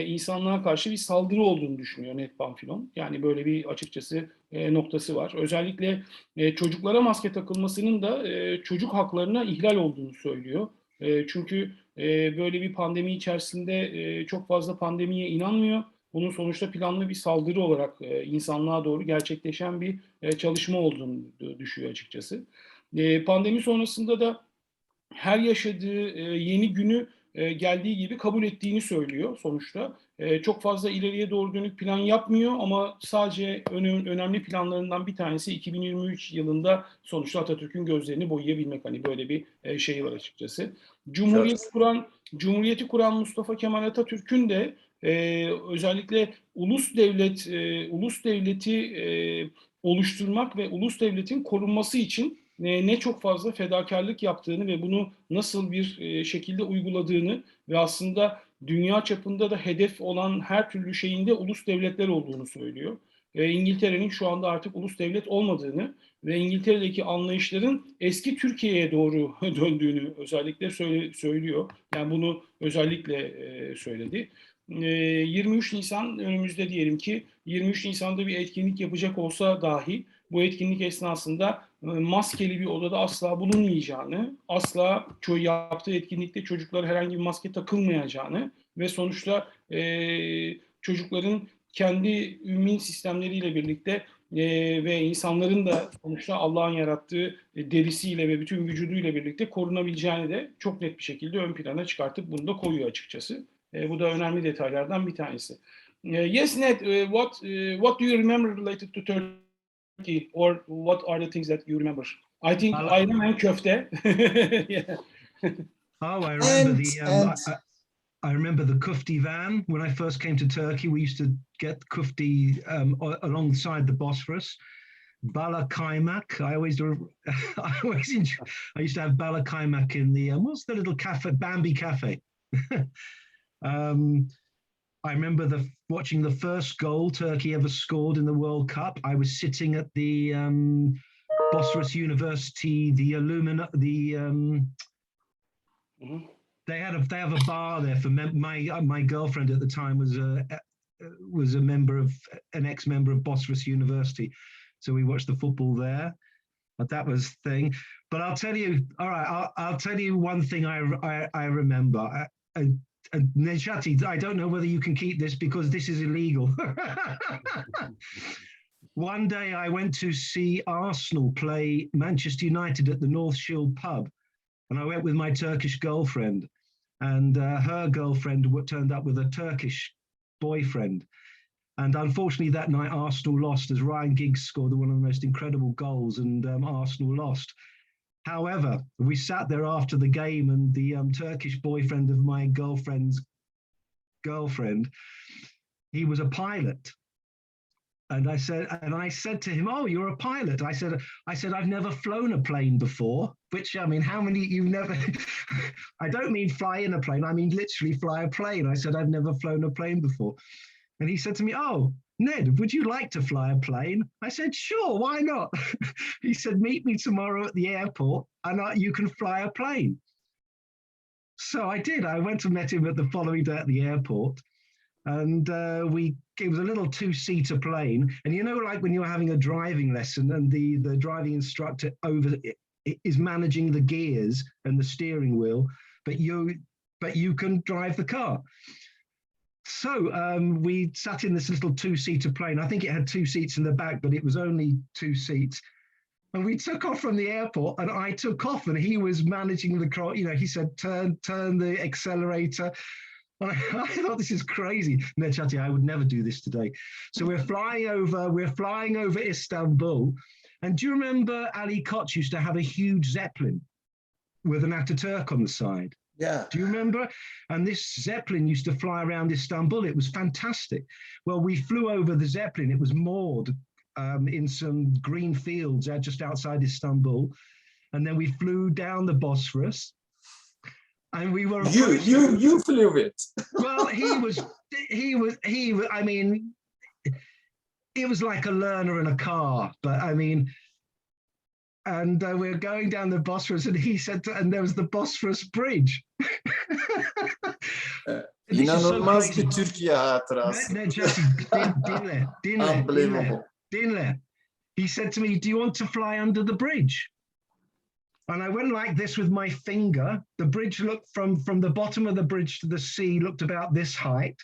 insanlığa karşı bir saldırı olduğunu düşünüyor Ned Pamphilon. Yani böyle bir açıkçası noktası var. Özellikle çocuklara maske takılmasının da çocuk haklarına ihlal olduğunu söylüyor. Çünkü böyle bir pandemi içerisinde çok fazla pandemiye inanmıyor. Bunun sonuçta planlı bir saldırı olarak insanlığa doğru gerçekleşen bir çalışma olduğunu düşüyor açıkçası. Pandemi sonrasında da her yaşadığı yeni günü geldiği gibi kabul ettiğini söylüyor sonuçta. Çok fazla ileriye doğru dönük plan yapmıyor ama sadece önemli planlarından bir tanesi 2023 yılında sonuçta Atatürk'ün gözlerini boyayabilmek. Hani böyle bir şey var açıkçası. Çok Cumhuriyeti kuran Mustafa Kemal Atatürk'ün de özellikle ulus devleti oluşturmak ve ulus devletin korunması için ne çok fazla fedakarlık yaptığını ve bunu nasıl bir şekilde uyguladığını ve aslında dünya çapında da hedef olan her türlü şeyinde ulus devletler olduğunu söylüyor. İngiltere'nin şu anda artık ulus devlet olmadığını ve İngiltere'deki anlayışların eski Türkiye'ye doğru döndüğünü özellikle söylüyor. Yani bunu özellikle söyledi. 23 Nisan önümüzde, diyelim ki 23 Nisan'da bir etkinlik yapacak olsa dahi bu etkinlik esnasında maskeli bir odada asla bulunmayacağını, asla yaptığı etkinlikte çocuklara herhangi bir maske takılmayacağını ve sonuçta çocukların kendi ümmin sistemleriyle birlikte ve insanların da sonuçta Allah'ın yarattığı derisiyle ve bütün vücuduyla birlikte korunabileceğini de çok net bir şekilde ön plana çıkartıp bunu da koyuyor açıkçası. Bu da önemli detaylardan bir tanesi. Yes, Ned, what do you remember related to Turkey, or what are the things that you remember? I think ayran and köfte. Yeah. Oh, I remember and I remember the kufti van. When I first came to Turkey, we used to get kufti alongside the Bosphorus. Bala kaymak. I always enjoy, I used to have bala kaymak in the what's the little cafe, Bambi Cafe. I remember watching the first goal Turkey ever scored in the World Cup. I was sitting at the Bosphorus University, the they have a bar there for my girlfriend at the time was a member of an ex-member of Bosphorus University, so we watched the football there. But that was thing. But I'll tell you, all right, I'll tell you one thing I remember. Nejati, I don't know whether you can keep this because this is illegal. One day I went to see Arsenal play Manchester United at the North Shield pub, and I went with my Turkish girlfriend, and her girlfriend turned up with a Turkish boyfriend. And unfortunately that night Arsenal lost, as Ryan Giggs scored one of the most incredible goals, and Arsenal lost. However, we sat there after the game, and the Turkish boyfriend of my girlfriend's girlfriend, he was a pilot. And I said to him, "Oh, you're a pilot." I said, "I've never flown a plane before." Which, I mean, how many you've never? I don't mean fly in a plane. I mean literally fly a plane. I said, "I've never flown a plane before," and he said to me, "Oh, Ned, would you like to fly a plane?" I said, "Sure, why not?" He said, "Meet me tomorrow at the airport, and you can fly a plane." So I did. I went and met him at the following day at the airport, and it was a little two-seater plane. And you know, like when you're having a driving lesson and the driving instructor is managing the gears and the steering wheel, but you can drive the car. So we sat in this little two-seater plane. I think it had two seats in the back, but it was only two seats. And we took off from the airport, and I took off, and he was managing the car. You know, he said, turn the accelerator. And I thought, this is crazy. Necati, I would never do this today. So we're flying over Istanbul. And do you remember Ali Koç used to have a huge Zeppelin with an Atatürk on the side? yeah. Do you remember? And this Zeppelin used to fly around Istanbul. It was fantastic. Well, we flew over the Zeppelin. It was moored in some green fields just outside Istanbul. And then we flew down the Bosphorus. And we were you flew it. Well, I mean, it was like a learner in a car, but I mean, and we were going down the Bosphorus, and he said, and there was the Bosphorus Bridge. this is so İnanılmaz crazy. bir Türkiye hatırası. Jesse, Unbelievable. Dinle. He said to me, "Do you want to fly under the bridge?" And I went like this with my finger. The bridge looked from the bottom of the bridge to the sea looked about this height.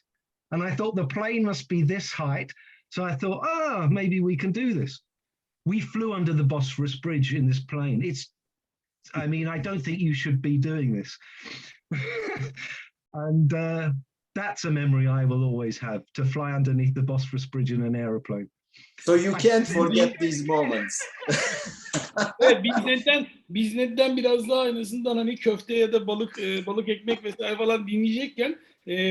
And I thought the plane must be this height. So I thought, maybe we can do this. We flew under the Bosphorus Bridge in this plane. I don't think you should be doing this. And that's a memory I will always have, to fly underneath the Bosphorus Bridge in an aeroplane. So you can't forget these moments. Evet, biz Ned'den biraz daha en azından hani köfte ya da balık ekmek vesaire falan dinleyecekken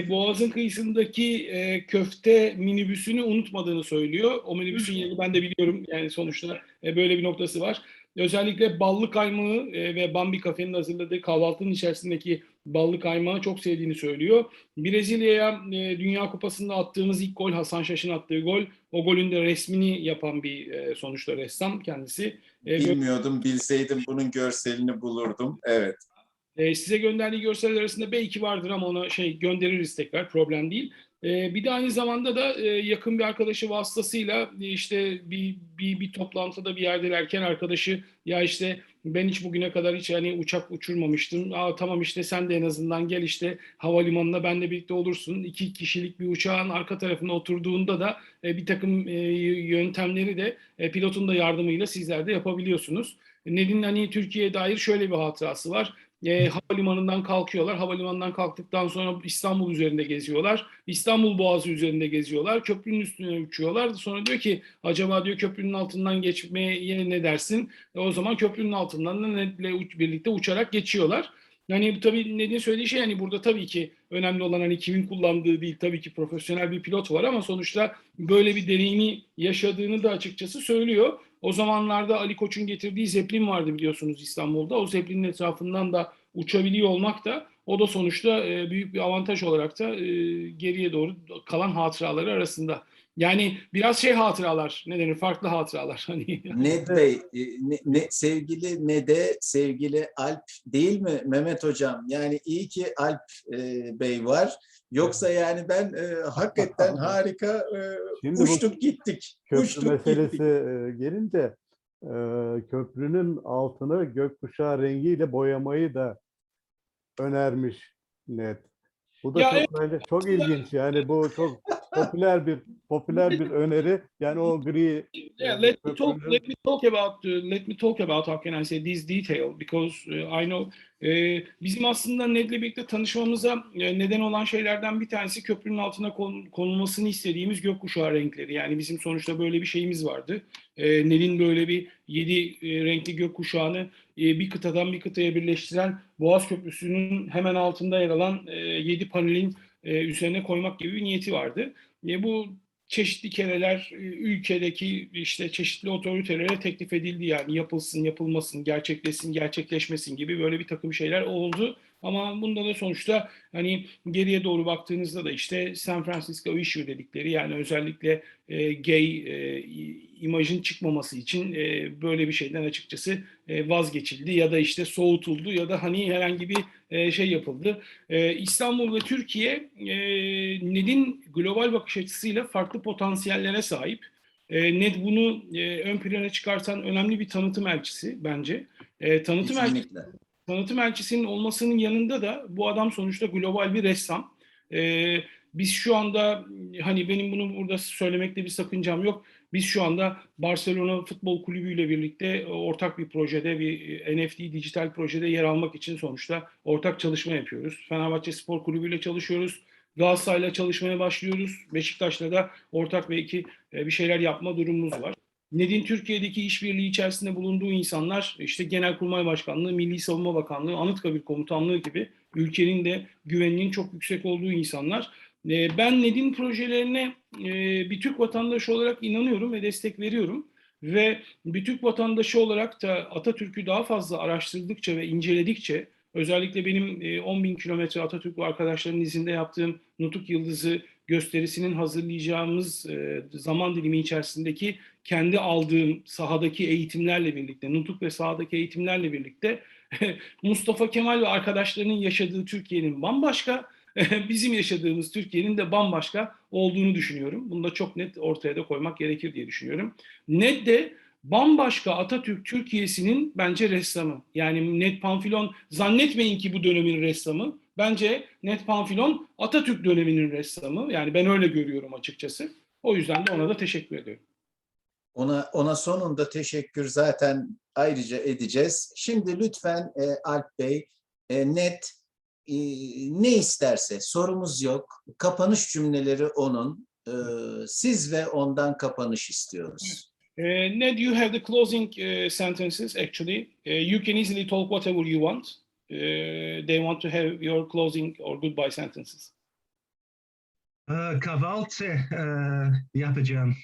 Boğaz'ın kıyısındaki köfte minibüsünü unutmadığını söylüyor. O minibüsün yerini ben de biliyorum, yani sonuçta böyle bir noktası var. Özellikle ballı kaymağı ve Bambi Kafe'nin hazırladığı kahvaltının içerisindeki ballı kaymağı çok sevdiğini söylüyor. Brezilya'ya Dünya Kupası'nda attığımız ilk gol, Hasan Şaş'ın attığı gol. O golün de resmini yapan bir sonuçta ressam kendisi. Bilmiyordum, bilseydim bunun görselini bulurdum. Evet. Size gönderdiği görseller arasında belki vardır ama ona göndeririz tekrar, problem değil. Bir de aynı zamanda da yakın bir arkadaşı vasıtasıyla işte bir toplantıda bir yerdelerken arkadaşı, ya işte ben hiç bugüne kadar hiç yani uçak uçurmamıştım. Tamam işte sen de en azından gel işte havalimanına benle birlikte olursun. 2 kişilik bir uçağın arka tarafına oturduğunda da bir takım yöntemleri de pilotun da yardımıyla sizler de yapabiliyorsunuz. Ned'in hani Türkiye'ye dair şöyle bir hatırası var. Havalimanından kalkıyorlar. Havalimanından kalktıktan sonra İstanbul üzerinde geziyorlar. İstanbul Boğazı üzerinde geziyorlar. Köprünün üstüne uçuyorlar. Sonra diyor ki acaba diyor köprünün altından geçmeye ne dersin? O zaman köprünün altından da Ned'le birlikte uçarak geçiyorlar. Yani tabii Ned'in söylediği şey, yani burada tabii ki önemli olan hani kimin kullandığı değil, tabii ki profesyonel bir pilot var ama sonuçta böyle bir deneyimi yaşadığını da açıkçası söylüyor. O zamanlarda Ali Koç'un getirdiği Zeppelin vardı biliyorsunuz İstanbul'da. O Zeppelin'in etrafından da uçabiliyor olmak da, o da sonuçta büyük bir avantaj olarak da geriye doğru kalan hatıraları arasında. Yani biraz hatıralar, ne denir, farklı hatıralar. Hani Ned Bey, sevgili Ned'e, sevgili Alp değil mi Mehmet Hocam? Yani iyi ki Alp Bey var. Yoksa yani ben hakikaten harika Şimdi uçtuk gittik. Köprü meselesi gelince köprünün altını gökkuşağı rengiyle boyamayı da önermiş Ned. Bu da çok ilginç, yani bu çok popüler bir öneri. Yani o gri let me talk about how can I say this detail, because I know bizim aslında Ned'le birlikte tanışmamıza neden olan şeylerden bir tanesi köprünün altına konulmasını istediğimiz gökkuşağı renkleri. Yani bizim sonuçta böyle bir şeyimiz vardı. Ned'in böyle bir 7 renkli gökkuşağını bir kıtadan bir kıtaya birleştiren Boğaz Köprüsü'nün hemen altında yer alan 7 panelin üzerine koymak gibi bir niyeti vardı. Bu çeşitli kereler ülkedeki işte çeşitli otoritelere teklif edildi, yani yapılsın, yapılmasın, gerçekleşsin, gerçekleşmesin gibi böyle bir takım şeyler oldu. Ama bunda da sonuçta hani geriye doğru baktığınızda da işte San Francisco issue dedikleri, yani özellikle gay imajın çıkmaması için böyle bir şeyden açıkçası vazgeçildi ya da işte soğutuldu ya da hani herhangi bir şey yapıldı. İstanbul ve Türkiye Ned'in global bakış açısıyla farklı potansiyellere sahip. Ned bunu ön plana çıkartan önemli bir tanıtım elçisi bence. Tanıtım elçisinin olmasının yanında da bu adam sonuçta global bir ressam. Biz şu anda hani benim bunu burada söylemekte bir sakıncam yok. Biz şu anda Barcelona Futbol Kulübü ile birlikte ortak bir projede, bir NFT dijital projede yer almak için sonuçta ortak çalışma yapıyoruz. Fenerbahçe Spor Kulübü ile çalışıyoruz. Galatasaray'la çalışmaya başlıyoruz. Beşiktaş'la da ortak belki bir şeyler yapma durumumuz var. Ned'in Türkiye'deki işbirliği içerisinde bulunduğu insanlar işte Genelkurmay Başkanlığı, Milli Savunma Bakanlığı, Anıtkabir Komutanlığı gibi ülkenin de güvenliğinin çok yüksek olduğu insanlar. Ben Ned'in projelerine bir Türk vatandaşı olarak inanıyorum ve destek veriyorum. Ve bir Türk vatandaşı olarak da Atatürk'ü daha fazla araştırdıkça ve inceledikçe, özellikle benim 10.000 kilometre Atatürk ve arkadaşlarının izinde yaptığım Nutuk Yıldızı gösterisinin hazırlayacağımız zaman dilimi içerisindeki kendi aldığım sahadaki eğitimlerle birlikte, Nutuk ve sahadaki eğitimlerle birlikte Mustafa Kemal ve arkadaşlarının yaşadığı Türkiye'nin bambaşka, bizim yaşadığımız Türkiye'nin de bambaşka olduğunu düşünüyorum. Bunu da çok net ortaya da koymak gerekir diye düşünüyorum. Ned de bambaşka Atatürk Türkiye'sinin bence ressamı. Yani Ned Pamphilon, zannetmeyin ki bu dönemin ressamı. Bence Ned Pamphilon Atatürk döneminin ressamı. Yani ben öyle görüyorum açıkçası. O yüzden de ona da teşekkür ediyorum. Ona sonunda teşekkür zaten ayrıca edeceğiz. Şimdi lütfen Alp Bey, Ned ne isterse, sorumuz yok. Kapanış cümleleri onun. Siz ve ondan kapanış istiyoruz. Ned, you have the closing sentences actually. You can easily talk whatever you want. They want to have your closing or goodbye sentences. Kahvaltı yapacağım.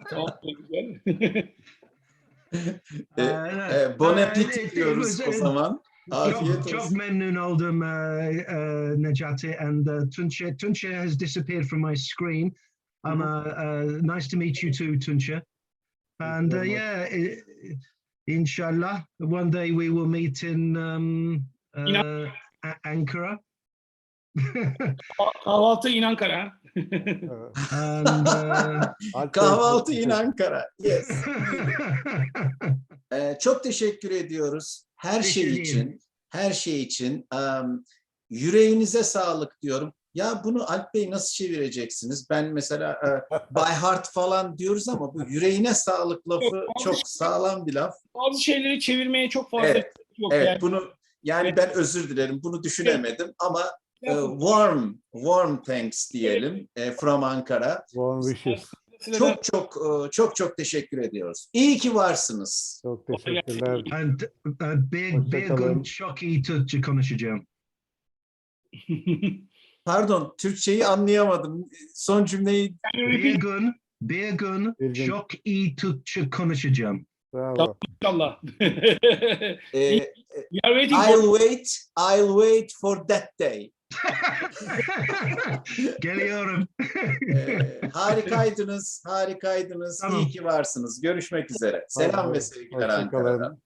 Tamam, güzel. Bon appetit diyoruz o zaman. Afiyet olsun. Çok memnun oldum Necati, and Tunçe has disappeared from my screen. Nice to meet you too, Tunçe. And yeah, inshallah, one day we will meet in Ankara. Kahvaltı in Ankara. And, Kahvaltı in Ankara. Yes. Çok teşekkür ediyoruz. Her şey için. Her şey için. Yüreğinize sağlık diyorum. Ya bunu Alp Bey nasıl çevireceksiniz? Ben mesela by heart falan diyoruz ama bu yüreğine sağlık lafı çok sağlam bir laf. Bazı şeyleri çevirmeye çok fazla yok. Evet, Yani. bunu yani ben özür dilerim. Bunu düşünemedim ama warm thanks diyelim from Ankara. Warm wishes. Çok teşekkür ediyoruz. İyi ki varsınız. Çok teşekkürler. and bir gün çok iyi Türkçe konuşacağım. Pardon, Türkçeyi anlayamadım. Son cümleyi... Bir gün çok iyi Türkçe konuşacağım. Bravo. İnşallah. I'll wait for that day. Geliyorum. Harikaydınız. Tamam. İyi ki varsınız. Görüşmek üzere. Selam ve sevgiler Ankara'dan.